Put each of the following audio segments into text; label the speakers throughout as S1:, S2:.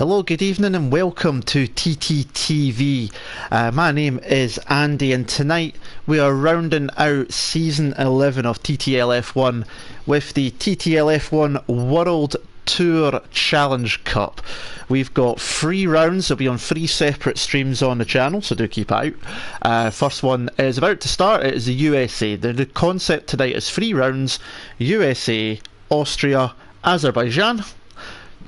S1: Hello, good evening and welcome to TTTV. My name is Andy and tonight we are rounding out Season 11 of TTL F1 with the TTL F1 World Tour Challenge Cup. We've got 3 rounds, they'll be on 3 separate streams on the channel, so do keep out. First one is about to start, it is the USA. The concept tonight is 3 rounds, USA, Austria, Azerbaijan.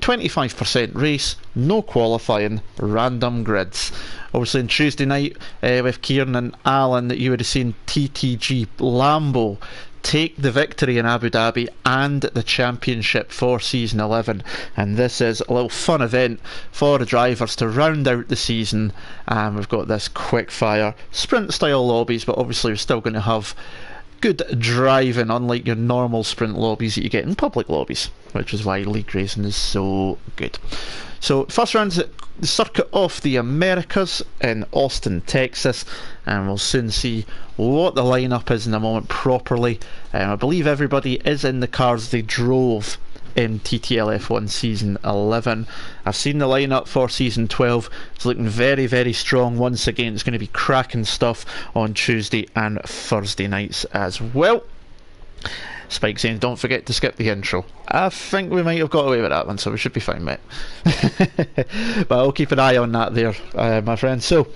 S1: 25% race, no qualifying, random grids. Obviously on Tuesday night with Kieran and Alan, you would have seen TTG Lambo take the victory in Abu Dhabi and the championship for Season 11, and this is a little fun event for the drivers to round out the season. And we've got this quick fire sprint style lobbies, but obviously we're still going to have good driving, unlike your normal sprint lobbies that you get in public lobbies, which is why league racing is so good. So first round's at the Circuit of the Americas in Austin, Texas, and we'll soon see what the lineup is in a moment properly. I believe everybody is in the cars they drove in TTL F1 Season 11. I've seen the lineup for Season 12. It's looking very, very strong once again. It's going to be cracking stuff on Tuesday and Thursday nights as well. Spike saying, don't forget to skip the intro. I think we might have got away with that one, so we should be fine, mate. But I'll keep an eye on that there, my friend. So,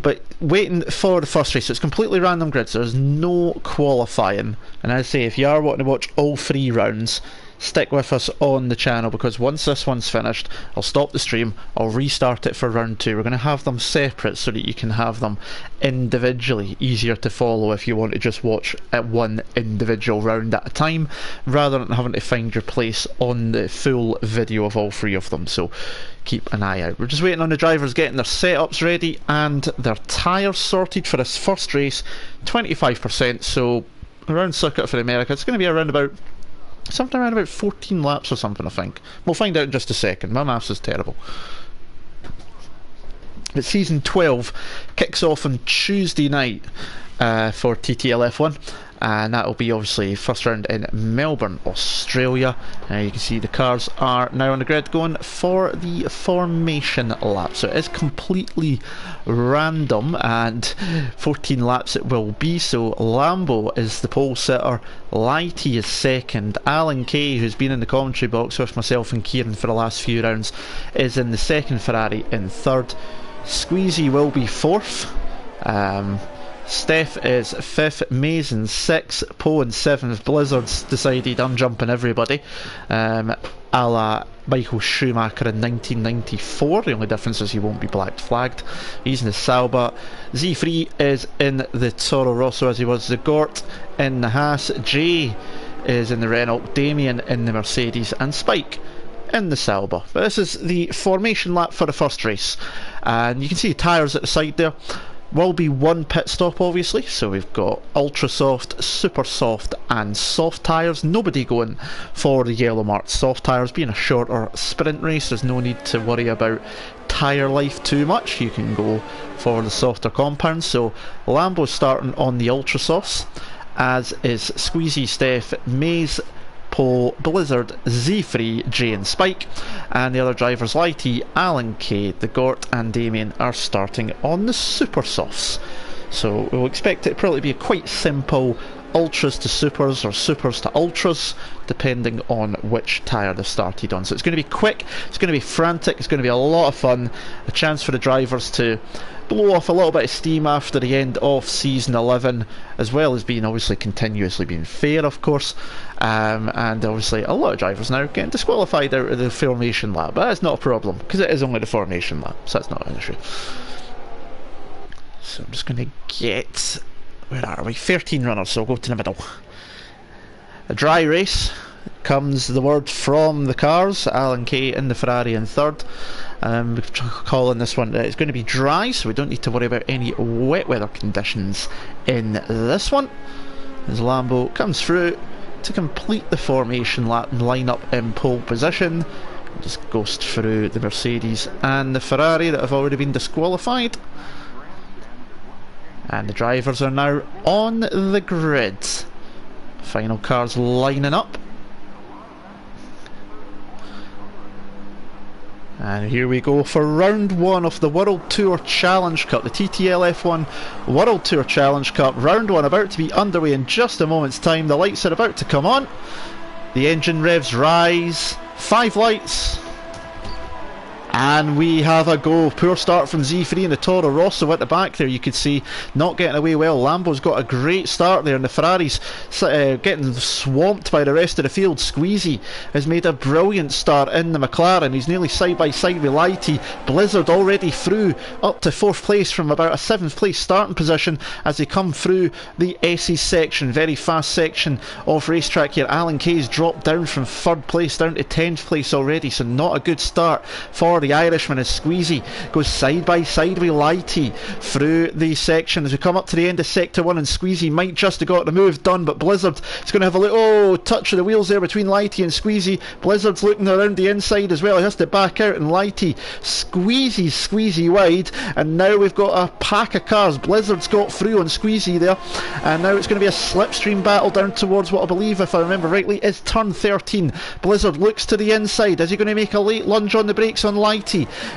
S1: but waiting for the first race, so it's completely random grids. There's no qualifying. And as I say, if you are wanting to watch all 3 rounds, stick with us on the channel, because once this one's finished, I'll stop the stream, I'll restart it for round 2. We're going to have them separate so that you can have them individually, easier to follow if you want to just watch at one individual round at a time, rather than having to find your place on the full video of all 3 of them. So keep an eye out. We're just waiting on the drivers getting their setups ready and their tyres sorted for this first race. 25%, so around Circuit for America, it's going to be around about something around about 14 laps or something, I think. We'll find out in just a second. My maths is terrible. But Season 12 kicks off on Tuesday night for TTL F1, and that will be obviously first round in Melbourne, Australia. You can see the cars are now on the grid going for the formation lap, so it is completely random, and 14 laps it will be. So Lambo is the pole sitter, Lighty is second, Alan Kay, who's been in the commentary box with myself and Kieran for the last few rounds, is in the second Ferrari in third, Squeezy will be fourth, Steph is 5th, Mays in 6th, Poe in 7th. Blizzard's decided I'm jumping everybody, a la Michael Schumacher in 1994. The only difference is he won't be black flagged. He's in the Sauber. Z3 is in the Toro Rosso as he was the Gort in the Haas. Jay is in the Renault, Damien in the Mercedes, and Spike in the Sauber. But this is the formation lap for the first race, and you can see tyres at the side there. Will be 1 pit stop obviously, so we've got ultra soft, super soft and soft tyres. Nobody going for the yellow marked soft tyres. Being a shorter sprint race, there's no need to worry about tyre life too much. You can go for the softer compounds. So Lambo's starting on the ultra softs, as is Squeezy, Steph, Maze, Poe, Blizzard, Z3, Jay and Spike, and the other drivers Lighty, Alan Kay, the Gort and Damien are starting on the super softs. So we'll expect it to probably be a quite simple ultras to supers or supers to ultras, depending on which tyre they've started on. So it's going to be quick, it's going to be frantic, it's going to be a lot of fun, a chance for the drivers to blow off a little bit of steam after the end of Season 11, as well as being obviously continuously being fair, of course. And obviously a lot of drivers now getting disqualified out of the formation lap, but that's not a problem because it is only the formation lap, so that's not an issue. So I'm just going to get, where are we, 13 runners, so we'll go to the middle. A dry race, comes the word from the cars. Alan Kay in the Ferrari in third. We're calling this one, it's going to be dry, so we don't need to worry about any wet weather conditions in this one. As Lambo comes through to complete the formation lap and line up in pole position, just ghost through the Mercedes and the Ferrari that have already been disqualified. And the drivers are now on the grid. Final cars lining up. And here we go for round one of the World Tour Challenge Cup, the TTL F1 World Tour Challenge Cup. Round one about to be underway in just a moment's time. The lights are about to come on. The engine revs rise. 5 lights. And we have a go. Poor start from Z3 and the Toro Rosso at the back there. You could see not getting away well. Lambo's got a great start there, and the Ferrari's getting swamped by the rest of the field. Squeezy has made a brilliant start in the McLaren. He's nearly side by side with Lighty. Blizzard already through up to 4th place from about a 7th place starting position as they come through the S's section. Very fast section of racetrack here. Alan Kay's dropped down from 3rd place down to 10th place already, so not a good start for the Irishman as Squeezy goes side by side with Lighty through the section as we come up to the end of sector 1, and Squeezy might just have got the move done, but Blizzard is going to have a little touch of the wheels there between Lighty and Squeezy. Blizzard's looking around the inside as well. He has to back out, and Lighty Squeezy wide, and now we've got a pack of cars. Blizzard's got through on Squeezy there, and now it's going to be a slipstream battle down towards what I believe, if I remember rightly, is turn 13. Blizzard looks to the inside. Is he going to make a late lunge on the brakes on Lighty?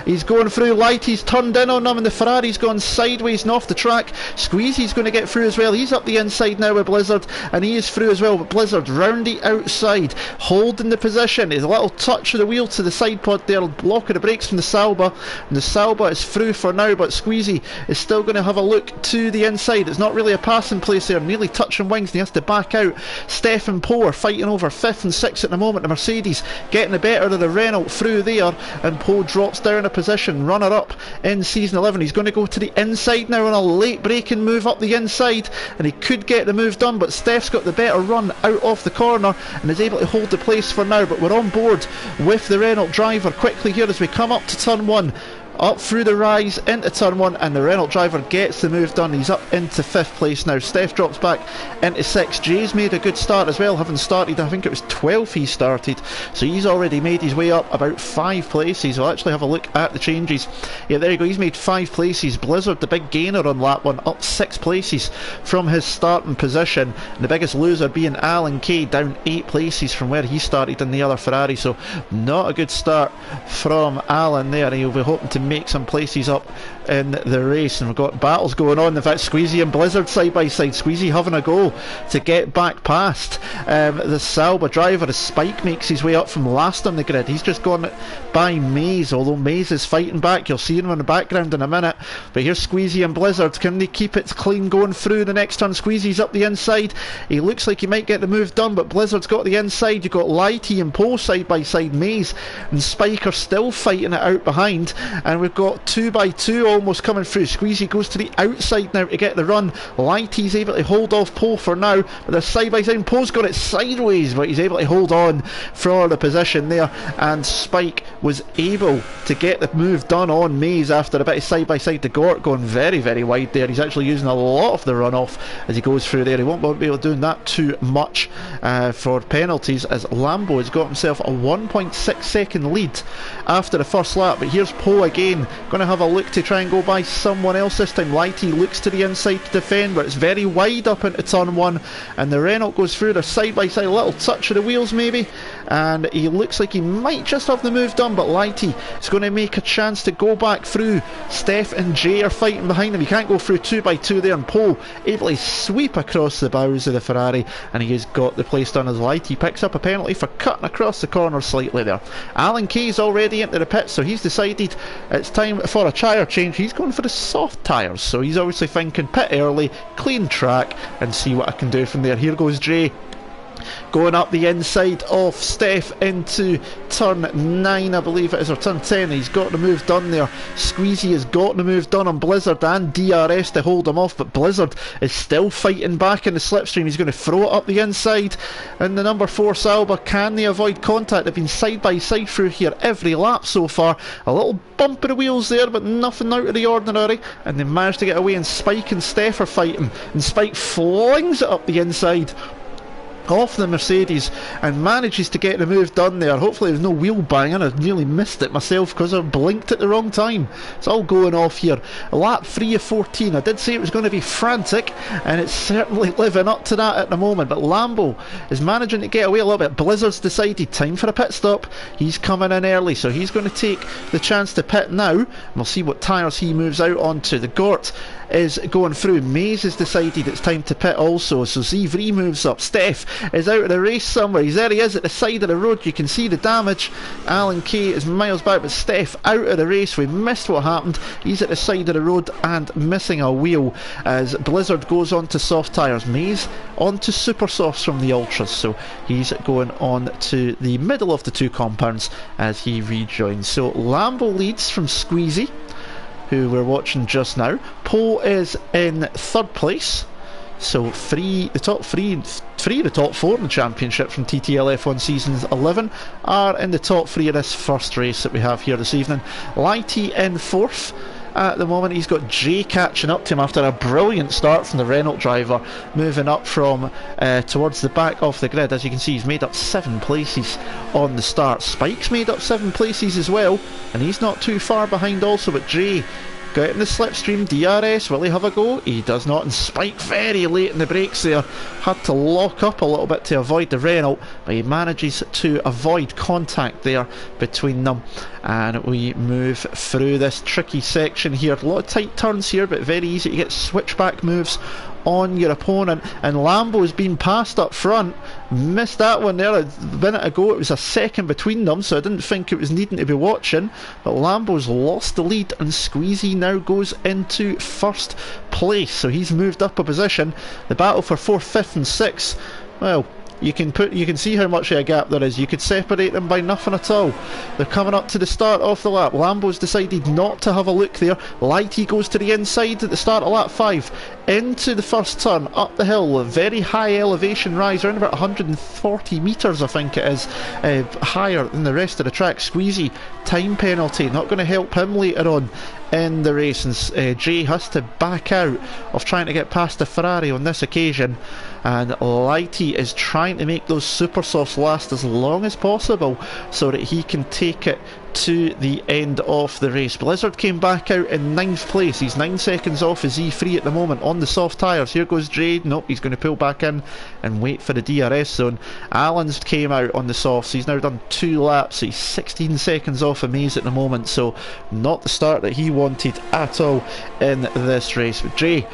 S1: He's going through. Lighty's turned in on him, and the Ferrari's gone sideways and off the track. Squeezy's going to get through as well. He's up the inside now with Blizzard, and he is through as well, but Blizzard round the outside, holding the position. There's a little touch of the wheel to the side pod there, block of the brakes from the Sauber, and the Sauber is through for now, but Squeezy is still going to have a look to the inside. It's not really a passing place there, nearly touching wings, and he has to back out. Steph and Poe are fighting over 5th and 6th at the moment. The Mercedes getting the better of the Renault through there, and Poe drops down a position, runner up in season 11. He's going to go to the inside now on a late braking move up the inside, and he could get the move done, but Steph's got the better run out of the corner and is able to hold the place for now. But we're on board with the Renault driver quickly here as we come up to turn 1. Up through the rise into turn 1, and the Renault driver gets the move done. He's up into 5th place now. Steph drops back into 6th. Jay's made a good start as well, having started, I think it was 12th he started, so he's already made his way up about 5 places. We'll actually have a look at the changes. Yeah, there you go, he's made 5 places. Blizzard, the big gainer on lap 1, up 6 places from his starting position, and the biggest loser being Alan Kay, down 8 places from where he started in the other Ferrari. So not a good start from Alan there. He'll be hoping to make some places up in the race, and we've got battles going on. In fact, Squeezy and Blizzard side by side. Squeezy having a go to get back past the Sauber driver as Spike makes his way up from last on the grid. He's just gone by Maze, although Maze is fighting back. You'll see him in the background in a minute, but here's Squeezy and Blizzard. Can they keep it clean going through the next turn? Squeezy's up the inside. He looks like he might get the move done, but Blizzard's got the inside. You've got Lighty and Poe side by side. Maze and Spike are still fighting it out behind, and we've got 2 by 2 almost coming through. Squeezy goes to the outside now to get the run. Lighty's able to hold off Poe for now, but they're side by side. Poe's got it sideways, but he's able to hold on for the position there, and Spike was able to get the move done on Maze after a bit of side by side. The Gort going very, very wide there. He's actually using a lot of the runoff as he goes through there. He won't be able to do that too much for penalties, as Lambo has got himself a 1.6 second lead after the first lap. But here's Poe again, going to have a look to try and go by someone else this time. Lighty looks to the inside to defend, but it's very wide up into turn 1, and the Renault goes through. They're side by side, a little touch of the wheels maybe, and he looks like he might just have the move done, but Lighty is going to make a chance to go back through. Steph and Jay are fighting behind him. He can't go through 2 by 2 there, and Poe able to sweep across the bows of the Ferrari, and he has got the place done as Lighty picks up a penalty for cutting across the corner slightly there. Alan Kay's already into the pits, so he's decided it's time for a tyre change. He's going for the soft tyres, so he's obviously thinking pit early, clean track, and see what I can do from there. Here goes Jay, going up the inside of Steph into turn 9, I believe it is, or turn 10. He's got the move done there. Squeezy has got the move done on Blizzard and DRS to hold him off, but Blizzard is still fighting back in the slipstream. He's going to throw it up the inside, and the number 4 Sauber, can they avoid contact? They've been side by side through here every lap so far. A little bump of the wheels there, but nothing out of the ordinary, and they managed to get away, and Spike and Steph are fighting, and Spike flings it up the inside off the Mercedes and manages to get the move done there. Hopefully there's no wheel banging. I nearly missed it myself because I blinked at the wrong time. It's all going off here. Lap 3 of 14. I did say it was going to be frantic, and it's certainly living up to that at the moment, but Lambo is managing to get away a little bit. Blizzard's decided time for a pit stop. He's coming in early, so he's going to take the chance to pit now, and we'll see what tyres he moves out onto. The Gort is going through. Mays has decided it's time to pit also, so Zivri moves up. Steph is out of the race somewhere. There he is at the side of the road. You can see the damage. Alan Kay is miles back, but Steph out of the race. We missed what happened. He's at the side of the road and missing a wheel as Blizzard goes on to soft tyres. Mays on to super softs from the Ultras, so he's going on to the middle of the two compounds as he rejoins. So Lambo leads from Squeezy, who we're watching just now. Poe is in third place. So the top four in the championship from TTL F1 Seasons 11 are in the top three of this first race that we have here this evening. Lighty in fourth. At the moment he's got Jay catching up to him after a brilliant start from the Renault driver, moving up from towards the back of the grid. As you can see, he's made up 7 places on the start. Spike's made up 7 places as well, and he's not too far behind also, but Jay got in the slipstream. DRS, will he have a go? He does not, and Spike very late in the brakes there, had to lock up a little bit to avoid the Renault, but he manages to avoid contact there between them, and we move through this tricky section here. A lot of tight turns here, but very easy to get switchback moves on your opponent, and Lambo's been passed up front. Missed that one there a minute ago. It was a second between them, so I didn't think it was needing to be watching, but Lambo's lost the lead, and Squeezy now goes into first place, so he's moved up a position. The battle for 4th, 5th and 6th, well, you can see how much of a gap there is. You could separate them by nothing at all. They're coming up to the start of the lap. Lambo's decided not to have a look there. Lighty goes to the inside at the start of lap 5, into the first turn, up the hill, a very high elevation rise, around about 140 metres I think it is, higher than the rest of the track. Squeezy, time penalty, not going to help him later on in the race, and Jay has to back out of trying to get past the Ferrari on this occasion, and Lighty is trying to make those super softs last as long as possible so that he can take it to the end of the race. Blizzard came back out in 9th place. He's 9 seconds off his E3 at the moment on the soft tyres. Here goes Jay. Nope, he's going to pull back in and wait for the DRS zone. Alan's came out on the softs. He's now done 2 laps. He's 16 seconds off of Mays at the moment, so not the start that he wanted at all in this race. But Jay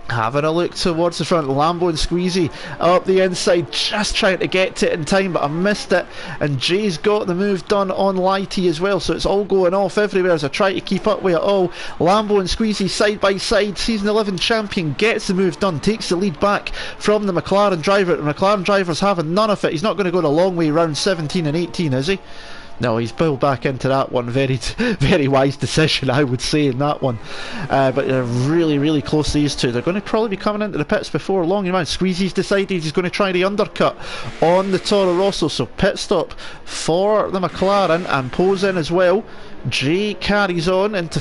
S1: having a look towards the front. Lambo and Squeezy up the inside, just trying to get to it in time, but I missed it, and Jay's got the move done on Lighty as well, so it's all going off everywhere as I try to keep up with it all. Lambo and Squeezy side by side. Season 11 champion gets the move done, takes the lead back from the McLaren driver. The McLaren driver's having none of it. He's not going to go the long way round 17 and 18, is he? No, he's pulled back into that one. Very wise decision, I would say, in that one. But they're really close, these two. They're going to probably be coming into the pits before long. You know, Squeezy's decided he's going to try the undercut on the Toro Rosso, so pit stop for the McLaren, and Poe's in as well. Jay carries on into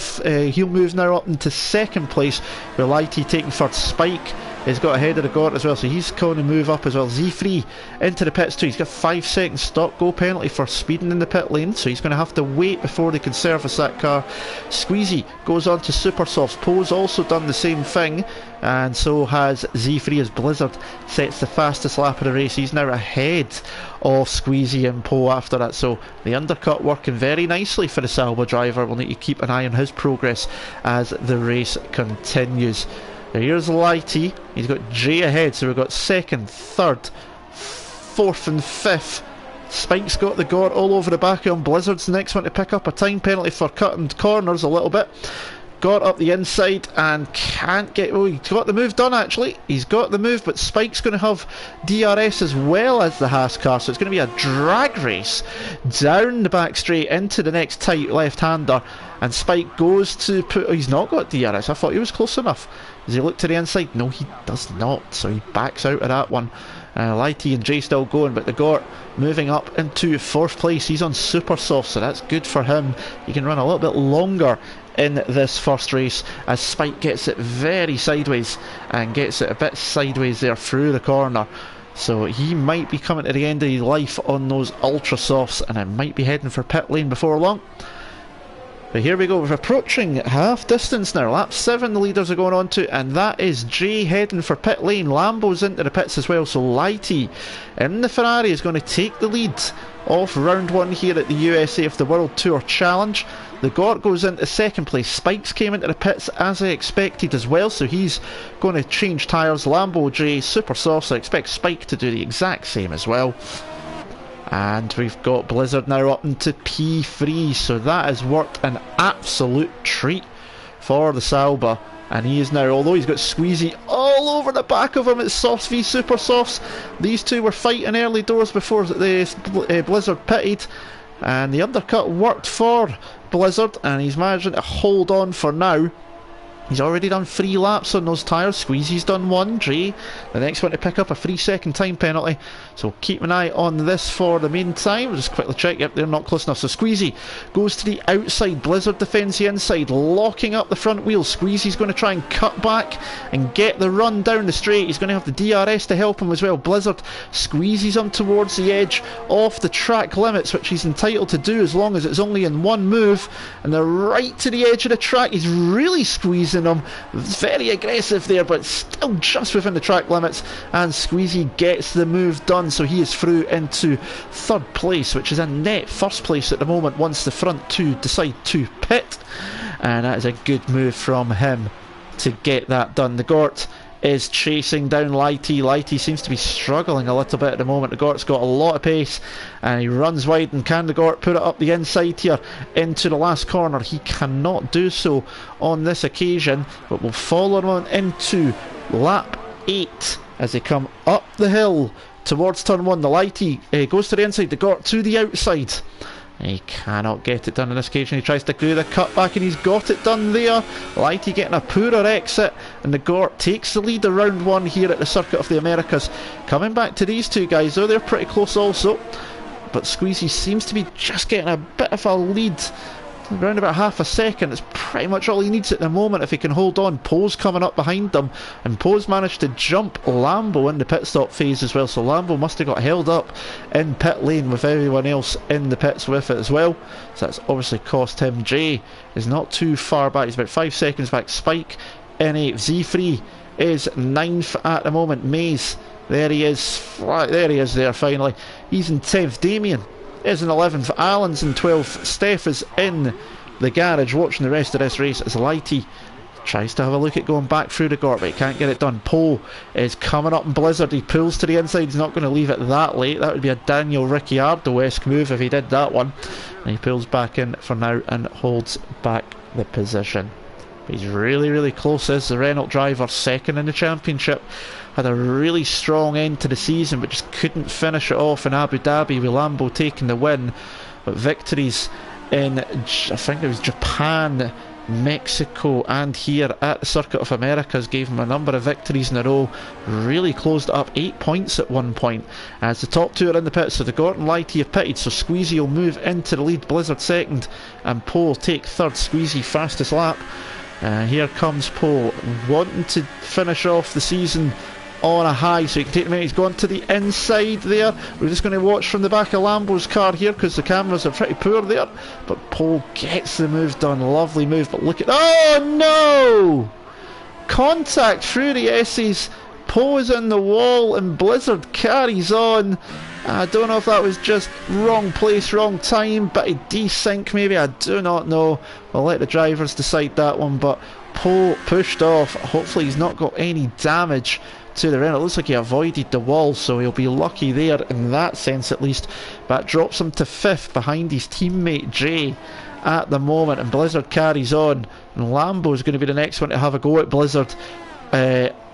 S1: he'll move now up into 2nd place, with Lighty taking first. Spike has got ahead of the Gort as well, so he's going to move up as well. Z3 into the pits too. He's got 5 seconds stop go penalty for speeding in the pit lane, so he's going to have to wait before they can service that car. Squeezy goes on to super softs. Poe's also done the same thing, and so has Z3 as Blizzard sets the fastest lap of the race. He's now ahead of Squeezy and Poe after that, so the undercut working very nicely for the Salva driver. We'll need to keep an eye on his progress as the race continues. Here's Lighty. He's got Jay ahead, so we've got 2nd, 3rd, 4th and 5th. Spike's got the Gort all over the back of him. Blizzard's the next one to pick up a time penalty for cutting corners a little bit. Got up the inside and can't get... Oh, he's got the move done actually. He's got the move, but Spike's going to have DRS as well as the Haas car, so it's going to be a drag race down the back straight into the next tight left-hander, and Spike goes to put... Oh, he's not got DRS. I thought he was close enough. Does he look to the inside? No, he does not, so he backs out of that one. Lighty and Jay still going, but the Gort moving up into 4th place. He's on super soft, so that's good for him. He can run a little bit longer in this first race as Spike gets it very sideways and gets it a bit sideways there through the corner. So he might be coming to the end of his life on those ultra softs, and I might be heading for pit lane before long. But here we go, we're approaching half distance now. Lap 7 the leaders are going on to, and that is Jay heading for pit lane. Lambo's into the pits as well, so Lighty in the Ferrari is going to take the lead off round 1 here at the USA of the World Tour Challenge. The Gort goes into second place. Spikes came into the pits as I expected as well, so he's going to change tyres. Lambo Jay super soft, so I expect Spike to do the exact same as well. And we've got Blizzard now up into P3, so that has worked an absolute treat for the Sauber. And he is now, although he's got Squeezy all over the back of him, it's Softs v Super Softs. These two were fighting early doors before the Blizzard pitted, and the undercut worked for Blizzard, and he's managing to hold on for now. He's already done 3 laps on those tyres. Squeezy's done 1. Dre, the next one to pick up a 3-second time penalty. So keep an eye on this for the meantime. We'll just quickly check. Yep, they're not close enough. So Squeezy goes to the outside. Blizzard defends the inside, locking up the front wheel. Squeezy's going to try and cut back and get the run down the straight. He's going to have the DRS to help him as well. Blizzard squeezes him towards the edge of the track limits, which he's entitled to do as long as it's only in one move. And they're right to the edge of the track. He's really squeezing him. Very aggressive there, but still just within the track limits, and Squeezy gets the move done, so he is through into 3rd place, which is a net 1st place at the moment once the front 2 decide to pit, and that is a good move from him to get that done. The Gort is chasing down Lighty. Lighty seems to be struggling a little bit at the moment. The Gort's got a lot of pace and he runs wide, and can the Gort put it up the inside here into the last corner? He cannot do so on this occasion, but will follow on into lap 8 as they come up the hill towards turn 1. The Lighty goes to the inside, the Gort to the outside. He cannot get it done on this occasion. He tries to do the cutback and he's got it done there. Lighty getting a poorer exit, and the Gort takes the lead around 1 here at the Circuit of the Americas. Coming back to these two guys though, they're pretty close also, but Squeezy seems to be just getting a bit of a lead, around about half a second. It's pretty much all he needs at the moment if he can hold on. Poe's coming up behind them, and Poe's managed to jump Lambo in the pit stop phase as well, so Lambo must have got held up in pit lane with everyone else in the pits with it as well, so that's obviously cost him. Jay is not too far back, he's about 5 seconds back. Spike in 8th, Z3 is 9th at the moment. Maze, there he is there finally, he's in 10th. Damien is in 11th, Alan's in 12th, Steph is in the garage watching the rest of this race as Lighty tries to have a look at going back through the Gort, but he can't get it done. Poe is coming up in Blizzard, he pulls to the inside, he's not going to leave it that late. That would be a Daniel Ricciardo-esque move if he did that one, and he pulls back in for now and holds back the position. But he's really close as the Renault driver, 2nd in the championship. Had a really strong end to the season but just couldn't finish it off in Abu Dhabi with Lambo taking the win. But victories in, I think it was Japan, Mexico and here at the Circuit of Americas gave him a number of victories in a row. Really closed it up, 8 points at one point as the top 2 are in the pits. So the Gort and Lighty have pitted, so Squeezy will move into the lead, Blizzard 2nd and Poe will take 3rd. Squeezy fastest lap. Here comes Poe, wanting to finish off the season on a high, so he can take the minute. He's gone to the inside there. We're just going to watch from the back of Lambo's car here because the cameras are pretty poor there, but Poe gets the move done. Lovely move, but look at, oh no, contact through the S's. Poe is in the wall and Blizzard carries on. I don't know if that was just wrong place, wrong time, but a desync maybe, I do not know. I'll let the drivers decide that one, but Poe pushed off. Hopefully he's not got any damage to the Renault. It looks like he avoided the wall, so he'll be lucky there in that sense at least. That drops him to 5th behind his teammate Jay at the moment, and Blizzard carries on, and Lambo's going to be the next one to have a go at Blizzard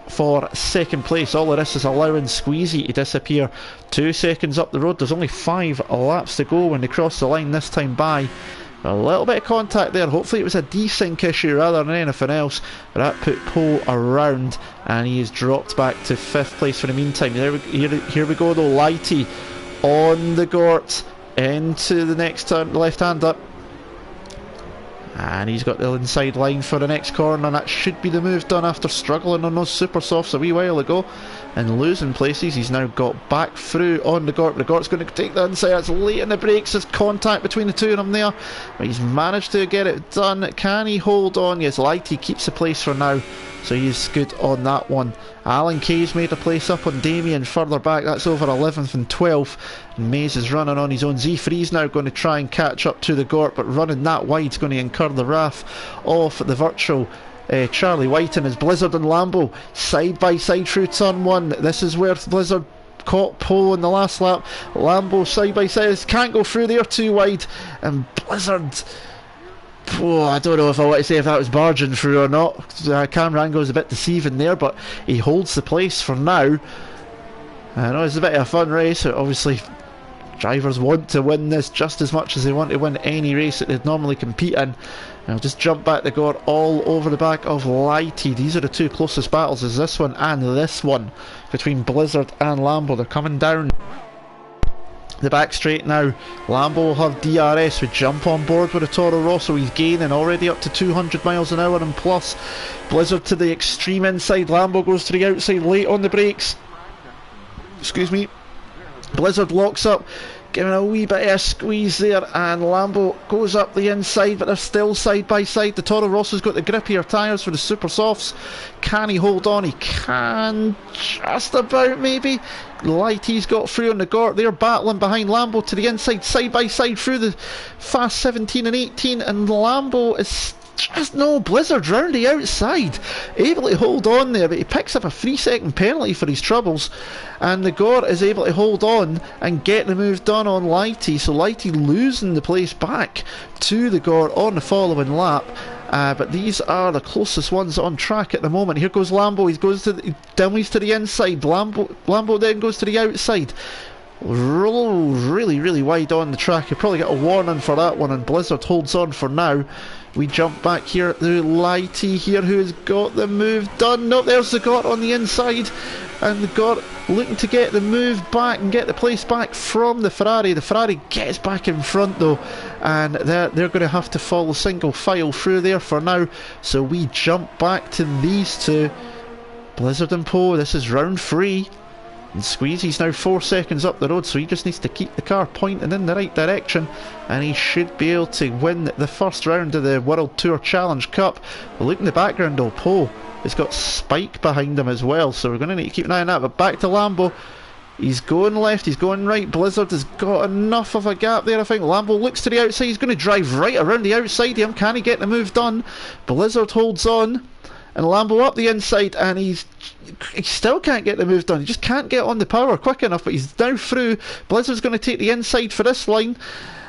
S1: for 2nd place. All of this is allowing Squeezy to disappear 2 seconds up the road. There's only 5 laps to go when they cross the line this time by. A little bit of contact there. Hopefully it was a desync issue rather than anything else, but that put Poe around and he is dropped back to 5th place for the meantime. Here we go though. Lighty on the Gort into the next turn, left-hander. And he's got the inside line for the next corner, and that should be the move done after struggling on those super softs a wee while ago and losing places. He's now got back through on the Gort. The Gort's going to take the inside. That's late in the brakes. There's contact between the two of them there, but he's managed to get it done. Can he hold on? Yes, Lighty keeps the place for now, so he's good on that one. Alan Kay's made a place up on Damien further back. That's over 11th and 12th. And Mays is running on his own. Z3's now going to try and catch up to the Gort, but running that wide is going to incur the wrath of the virtual Charlie White and his Blizzard and Lambo side by side through turn one. This is where Blizzard caught pole in the last lap. Lambo side by side, can't go through there too wide, and Blizzard, oh, I don't know if I want to say if that was barging through or not. Camera angle is a bit deceiving there, but he holds the place for now. I know it's a bit of a fun race. Obviously drivers want to win this just as much as they want to win any race that they'd normally compete in. And I'll just jump back the Gort all over the back of Lighty. These are the two closest battles, is this one and this one, between Blizzard and Lambo. They're coming down the back straight now. Lambo will have DRS. We jump on board with a Toro Rosso. He's gaining already up to 200 miles an hour and plus. Blizzard to the extreme inside. Lambo goes to the outside late on the brakes. Excuse me. Blizzard locks up, giving a wee bit of a squeeze there, and Lambo goes up the inside, but they're still side by side. The Toro Rosso's got the grippier tyres for the super softs. Can he hold on? He can just about, maybe. Lighty's got through on the Gort. They're battling behind Lambo to the inside, side by side through the fast 17 and 18, and Lambo is just no Blizzard round the outside, able to hold on there, but he picks up a 3-second penalty for his troubles, and the Gort is able to hold on and get the move done on Lighty. So Lighty losing the place back to the Gort on the following lap. But these are the closest ones on track at the moment. Here goes Lambo. He goes to the, dummies to the inside. Lambo then goes to the outside. Really wide on the track. You probably get a warning for that one, and Blizzard holds on for now. We jump back here to Lighty here, who has got the move done. No, there's the Gort on the inside, and the Gort looking to get the move back and get the place back from the Ferrari. The Ferrari gets back in front though, and they're going to have to follow single file through there for now. So we jump back to these two, Blizzard and Poe. This is round 3. And Squeezy's now 4 seconds up the road, so he just needs to keep the car pointing in the right direction, and he should be able to win the first round of the World Tour Challenge Cup. Look in the background though, Poe has got Spike behind him as well, so we're going to need to keep an eye on that. But back to Lambo. He's going left, he's going right. Blizzard has got enough of a gap there, I think. Lambo looks to the outside, he's going to drive right around the outside of him. Can he get the move done? Blizzard holds on, and Lambo up the inside, and he still can't get the move done. He just can't get on the power quick enough, but he's now through. Blizzard's going to take the inside for this line.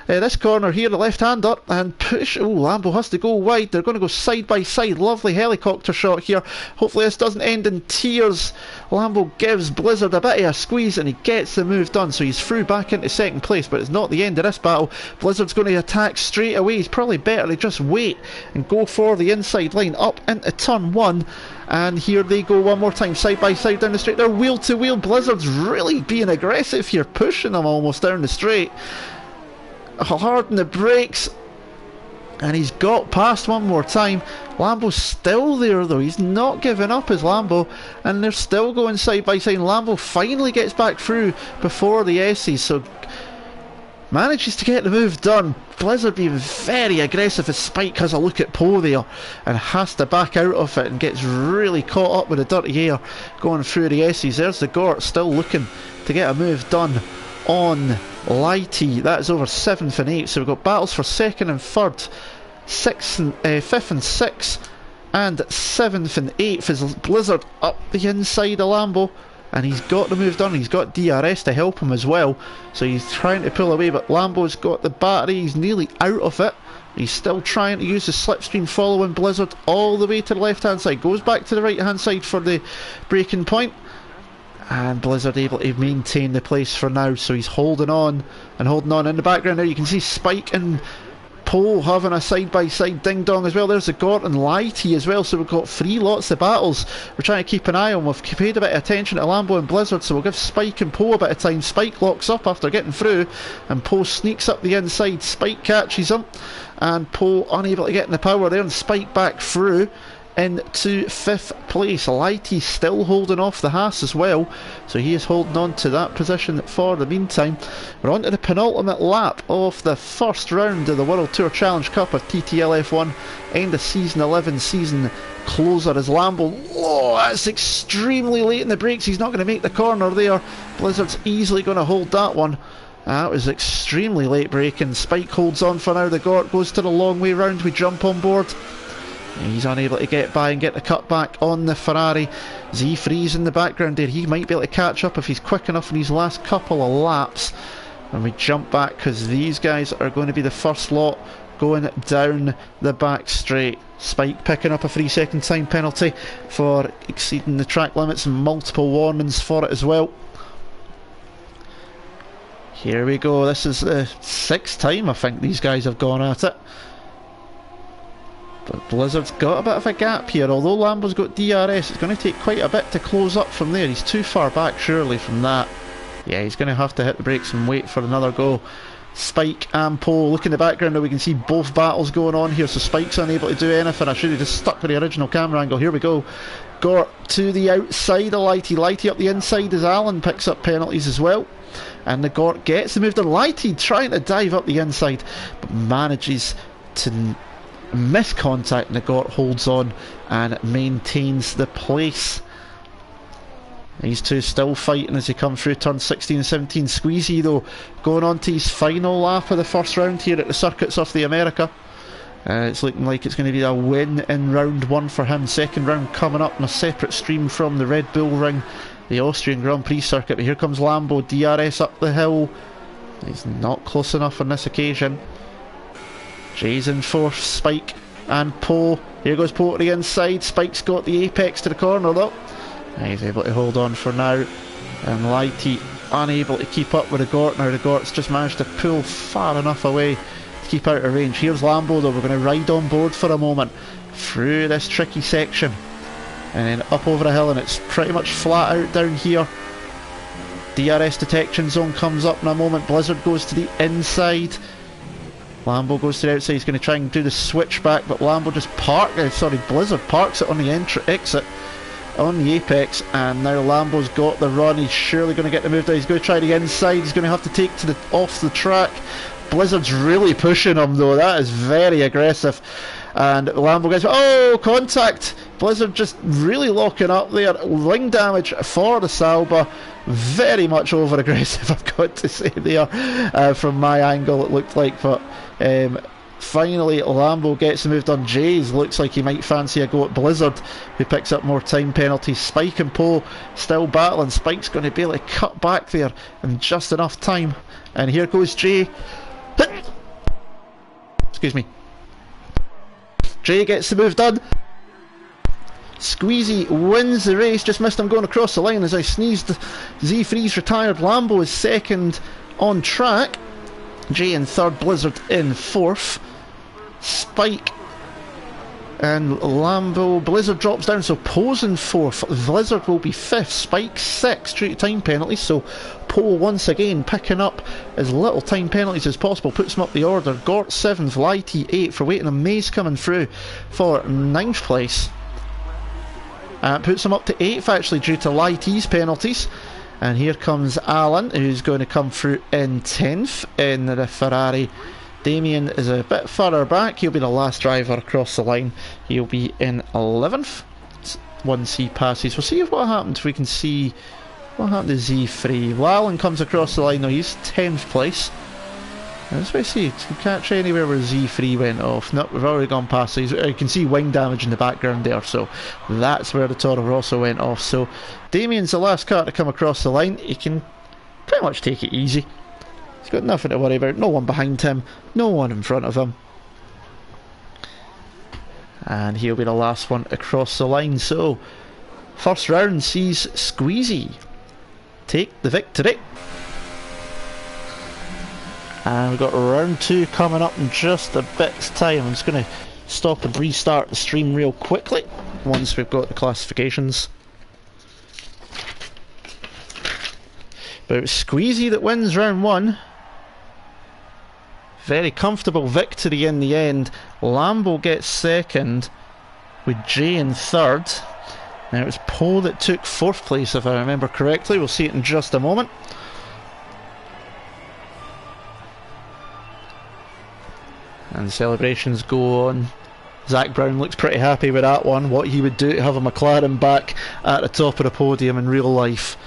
S1: This corner here, the left-hander, and push. Oh, Lambo has to go wide. They're going to go side by side. Lovely helicopter shot here. Hopefully this doesn't end in tears. Lambo gives Blizzard a bit of a squeeze, and he gets the move done, so he's through back into second place. But it's not the end of this battle. Blizzard's going to attack straight away. He's probably better to just wait and go for the inside line up into turn 1. And here they go one more time, side by side down the straight. They're wheel to wheel. Blizzard's really being aggressive here, pushing them almost down the straight. Hard on the brakes, and he's got past one more time. Lambo's still there though, he's not giving up as Lambo, and they're still going side by side. Lambo finally gets back through before the S's, so manages to get the move done. Blizzard being very aggressive as Spike has a look at Poe there and has to back out of it and gets really caught up with the dirty air going through the S's. There's the Gort still looking to get a move done on Lighty. That's over 7th and 8th, so we've got battles for 2nd and 3rd, 5th and 6th, and 7th and 8th is Blizzard up the inside of Lambo, and he's got the move done. He's got DRS to help him as well, so he's trying to pull away, but Lambo's got the battery. He's nearly out of it. He's still trying to use the slipstream, following Blizzard all the way to the left hand side, goes back to the right hand side for the braking point, and Blizzard able to maintain the place for now, so he's holding on and holding on. In the background there you can see Spike and Poe having a side-by-side ding-dong as well. There's the Gort and Lighty as well, so we've got three lots of battles we're trying to keep an eye on. We've paid a bit of attention to Lambo and Blizzard, so we'll give Spike and Poe a bit of time. Spike locks up after getting through, and Poe sneaks up the inside. Spike catches him, and Poe unable to get in the power there, and Spike back through into 5th place. Lighty still holding off the Haas as well, so he is holding on to that position for the meantime. We're on to the penultimate lap of the first round of the World Tour Challenge Cup of TTL F1, end of season 11 season closer as Lambo, that's extremely late in the brakes. He's not going to make the corner there. Blizzard's easily going to hold that one. That was extremely late braking. Spike holds on for now. The Gort goes to the long way round. We jump on board. He's unable to get by and get the cut back on the Ferrari. Z3's in the background there. He might be able to catch up if he's quick enough in his last couple of laps. And we jump back because these guys are going to be the first lot going down the back straight. Spike picking up a 3-second time penalty for exceeding the track limits, and multiple warnings for it as well. Here we go. This is the 6th time I think these guys have gone at it. But Blizzard's got a bit of a gap here. Although Lambo's got DRS, it's going to take quite a bit to close up from there. He's too far back surely from that. Yeah, he's going to have to hit the brakes and wait for another go. Spike and Poe. Look in the background now, we can see both battles going on here, so Spike's unable to do anything. I should have just stuck with the original camera angle. Here we go. Gort to the outside of Lighty. Lighty up the inside as Alan picks up penalties as well. And the Gort gets the move to Lighty, trying to dive up the inside, but manages to miss contact, and the Gort holds on and maintains the place. These two still fighting as they come through turn 16 and 17. Squeezy though going on to his final lap of the first round here at the Circuits of the America. It's looking like it's going to be a win in round 1 for him. Second round coming up on a separate stream from the Red Bull Ring, the Austrian Grand Prix circuit. But here comes Lambo, DRS up the hill. He's not close enough on this occasion. Jay's in 4th, Spike and Poe. Here goes Poe to the inside. Spike's got the apex to the corner though. He's able to hold on for now. And Lighty unable to keep up with the Gort. Now the Gort's just managed to pull far enough away to keep out of range. Here's Lambo though. We're going to ride on board for a moment through this tricky section. And then up over the hill, and it's pretty much flat out down here. DRS detection zone comes up in a moment. Blizzard goes to the inside. Lambo goes to the outside. He's going to try and do the switch back, but Lambo just Blizzard parks it on the exit on the apex, and now Lambo's got the run. He's surely going to get the move down. He's going to try the inside. He's going to have to take to the off the track. Blizzard's really pushing him though. That is very aggressive, and Lambo gets contact. Blizzard just really locking up there. Wing damage for the Sauber. Very much over aggressive, I've got to say there. From my angle it looked like, but finally Lambo gets the move done. Jays looks like he might fancy a go at Blizzard, who picks up more time penalties. Spike and Poe still battling. Spike's going to be able to cut back there in just enough time, and here goes Jay. Excuse me. Jay gets the move done. Squeezy wins the race. Just missed him going across the line as I sneezed. Z3's retired. Lambo is second on track. Jay in 3rd, Blizzard in 4th. Spike and Lambo. Blizzard drops down, so Poe's in 4th. Blizzard will be 5th. Spike 6th due to time penalties, so Poe once again picking up as little time penalties as possible, puts him up the order. Gort 7th, Lighty 8th for waiting. A Maze coming through for 9th place. Puts him up to 8th actually due to Lighty's penalties. And here comes Alan, who's going to come through in 10th in the Ferrari. Damien is a bit further back. He'll be the last driver across the line. He'll be in 11th once he passes. We'll see what happens if we can see what happened to Z3. Alan comes across the line though. He's 10th place. Let's see, can catch anywhere where Z3 went off. Nope, we've already gone past. So you can see wing damage in the background there, so that's where the Toro Rosso went off. So Damien's the last car to come across the line. He can pretty much take it easy. He's got nothing to worry about. No one behind him, no one in front of him. And he'll be the last one across the line. So first round sees Squeezy take the victory. And we've got round 2 coming up in just a bit's time. I'm just going to stop and restart the stream real quickly once we've got the classifications. But it was Squeezy that wins round 1. Very comfortable victory in the end. Lambo gets second with Jay in third. Now it was Poe that took 4th place if I remember correctly. We'll see it in just a moment. And the celebrations go on. Zach Brown looks pretty happy with that one. What he would do to have a McLaren back at the top of the podium in real life.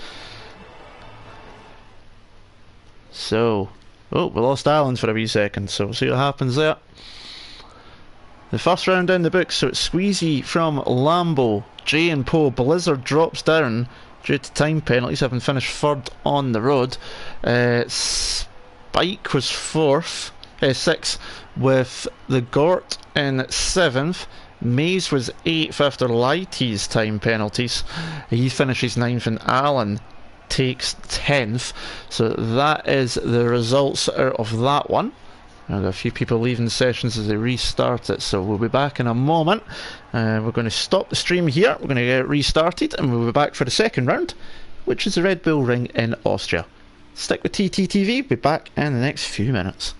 S1: So, oh, we lost Alan for a wee second, so we'll see what happens there. The first round in the books, so it's Squeezy from Lambo, Jay and Poe. Blizzard drops down due to time penalties, having finished 3rd on the road. Spike was 6th, with the Gort in 7th. Maze was 8th after Lighty's time penalties. He finishes 9th, and Alan takes 10th. So that is the results out of that one. I've got a few people leaving the sessions as they restart it, so we'll be back in a moment. We're going to stop the stream here, we're going to get it restarted, and we'll be back for the second round, which is the Red Bull Ring in Austria. Stick with TTTV, be back in the next few minutes.